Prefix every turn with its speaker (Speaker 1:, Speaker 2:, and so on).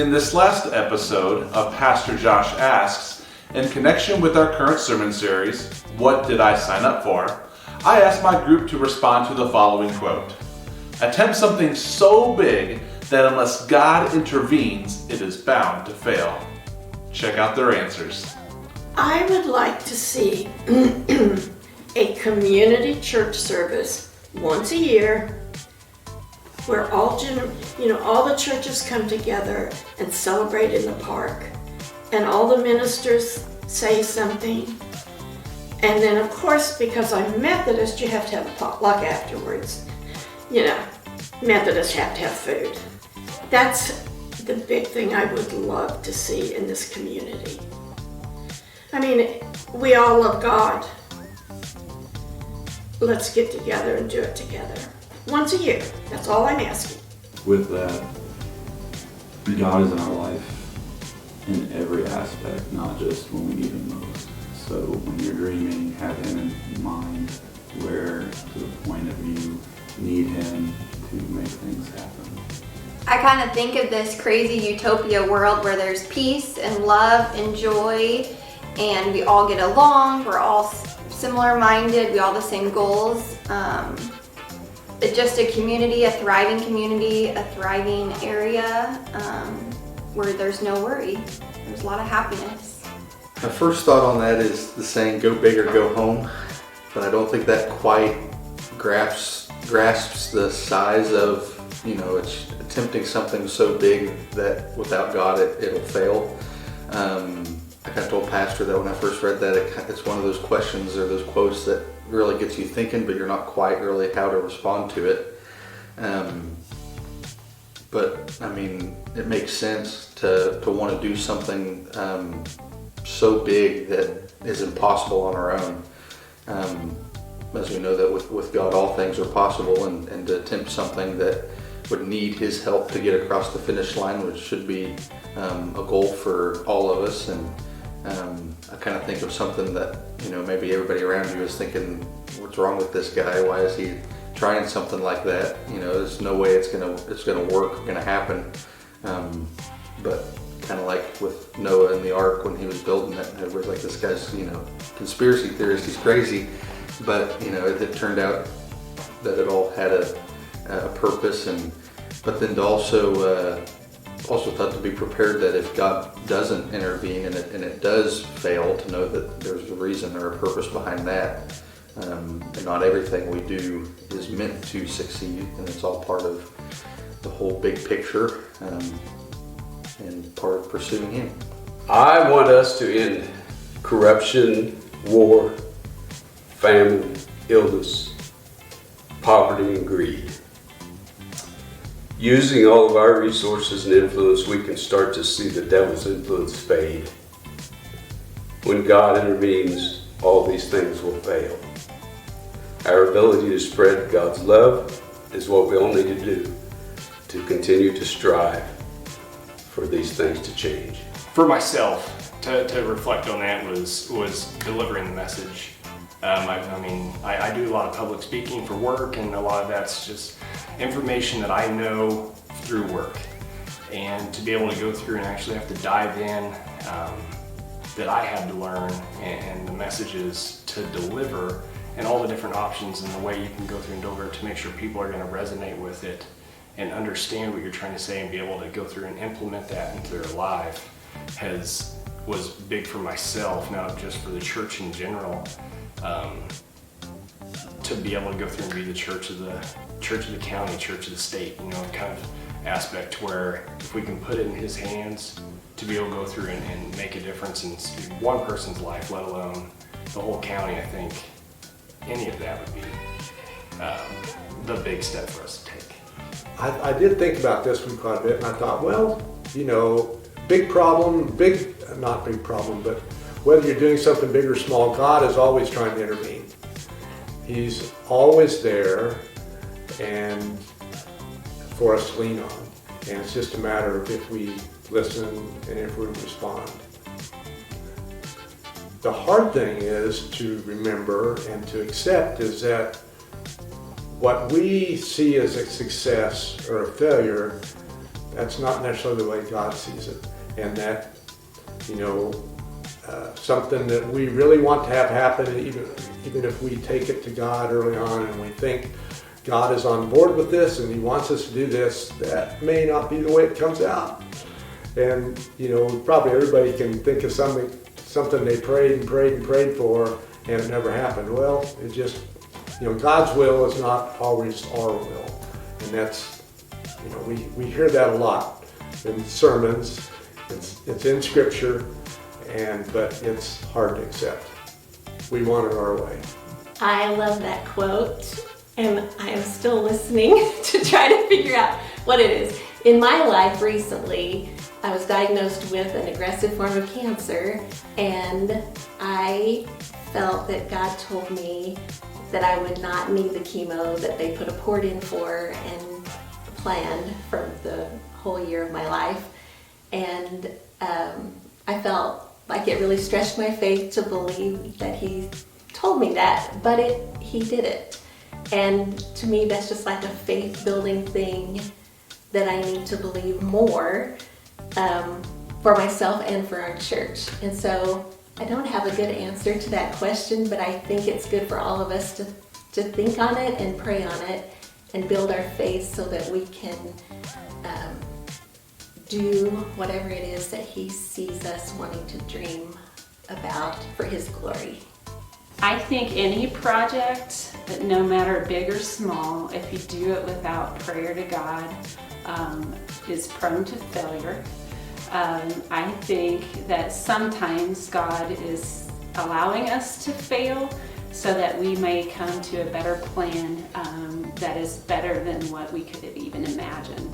Speaker 1: In this last episode of Pastor Josh Asks, in connection with our current sermon series, What Did I Sign Up For?, I asked my group to respond to the following quote: "Attempt something so big that unless God intervenes, it is bound to fail." Check out their answers.
Speaker 2: I would like to see a community church service once a year where all the churches come together and celebrate in the park, and all the ministers say something. And then, of course, because I'm Methodist, you have to have a potluck afterwards. Methodists have to have food. That's the big thing I would love to see in this community. I mean, we all love God. Let's get together and do it together. Once a year, that's all I'm asking.
Speaker 3: With that, God is in our life in every aspect, not just when we need Him most. So when you're dreaming, have Him in mind, where to the point of you need Him to make things happen.
Speaker 4: I kind of think of this crazy utopia world where there's peace and love and joy, and we all get along, we're all similar minded, we all have the same goals. Just a community, a thriving area where there's no worry. There's a lot of happiness.
Speaker 5: My first thought on that is the saying, go big or go home, but I don't think that quite grasps the size of, it's attempting something so big that without God it'll fail. I kind of told Pastor that when I first read that, it's one of those questions or those quotes that really gets you thinking, but you're not quite really how to respond to it. But I mean, it makes sense to want to do something so big that is impossible on our own. As we know that with God all things are possible, and to attempt something that would need His help to get across the finish line, which should be a goal for all of us. And I kind of think of something that maybe everybody around you is thinking, what's wrong with this guy? Why is he trying something like that? There's no way it's gonna work, gonna happen. But kind of like with Noah and the ark, when he was building it, it was like, this guy's conspiracy theorist, he's crazy. But it turned out that it all had a purpose, but then to also thought to be prepared that if God doesn't intervene and it does fail, to know that there's a reason or a purpose behind that. And not everything we do is meant to succeed, and it's all part of the whole big picture and part of pursuing Him.
Speaker 6: I want us to end corruption, war, famine, illness, poverty, and greed. Using all of our resources and influence, we can start to see the devil's influence fade. When God intervenes, all these things will fail. Our ability to spread God's love is what we all need to do to continue to strive for these things to change.
Speaker 7: For myself, to reflect on that was delivering the message. I do a lot of public speaking for work, and a lot of that's just information that I know through work. And to be able to go through and actually have to dive in, that I had to learn, and the messages to deliver, and all the different options and the way you can go through and deliver it to make sure people are going to resonate with it and understand what you're trying to say and be able to go through and implement that into their life was big for myself, not just for the church in general. To be able to go through and be the church of the county, church of the state, kind of aspect where if we can put it in His hands to be able to go through and make a difference in one person's life, let alone the whole county, I think any of that would be the big step for us to take.
Speaker 8: I did think about this one quite a bit, and I thought, well, not big problem, but whether you're doing something big or small, God is always trying to intervene. He's always there and for us to lean on. And it's just a matter of if we listen and if we respond. The hard thing is to remember and to accept is that what we see as a success or a failure That's not necessarily the way God sees it. And that, something that we really want to have happen, even if we take it to God early on and we think God is on board with this and He wants us to do this, that may not be the way it comes out. And, probably everybody can think of something they prayed for and it never happened. Well, it just, God's will is not always our will. And that's, we hear that a lot in sermons, it's in Scripture, but it's hard to accept. We want it our way.
Speaker 9: I love that quote, and I am still listening to try to figure out what it is. In my life recently, I was diagnosed with an aggressive form of cancer, and I felt that God told me that I would not need the chemo that they put a port in for and planned for the whole year of my life. And I felt like it really stretched my faith to believe that He told me that, but He did it. And to me, that's just like a faith-building thing that I need to believe more for myself and for our church. And so I don't have a good answer to that question, but I think it's good for all of us to think on it and pray on it and build our faith so that we can do whatever it is that He sees us wanting to dream about for His glory.
Speaker 10: I think any project, no matter big or small, if you do it without prayer to God, is prone to failure. I think that sometimes God is allowing us to fail so that we may come to a better plan that is better than what we could have even imagined.